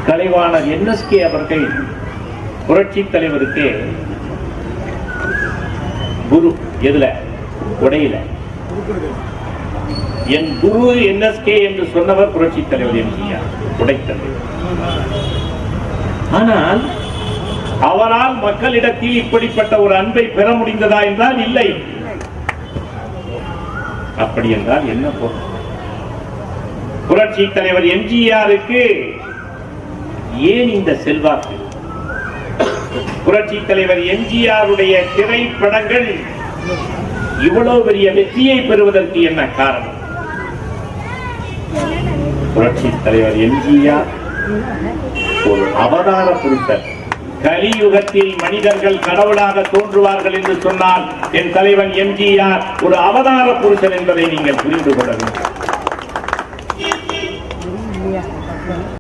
Kalaivanar NSK அவர்கள் புரட்சி தலைவருக்கு குரு. எதுல? உடையில. என் குரு NSK என்று சொன்னவர் புரட்சி தலைவர் எம்ஜிஆர், உடைத்தலைவர். ஆனால் அவரால் மக்களிடத்தில் இப்படிப்பட்ட ஒரு அன்பை பெற முடிந்ததா என்றால் இல்லை. அப்படி என்றால் என்ன பொருள்? புரட்சி தலைவர் எம்ஜிஆருக்கு ஏன் இந்த செல்வாக்கு? புரட்சி தலைவர் எம்ஜிஆருடைய திரைப்படங்கள் இவ்வளவு பெரிய வெற்றியை பெறுவதற்கு என்ன காரணம்? புரட்சி தலைவர் எம்ஜிஆர் ஒரு அவதார புருஷர். கலியுகத்தில் மனிதர்கள் கடவுளாக தோன்றுவார்கள் என்று சொன்னால் என் தலைவன் எம்ஜிஆர் ஒரு அவதார புருஷன் என்பதை நீங்கள் புரிந்து கொள்ள வேண்டும்.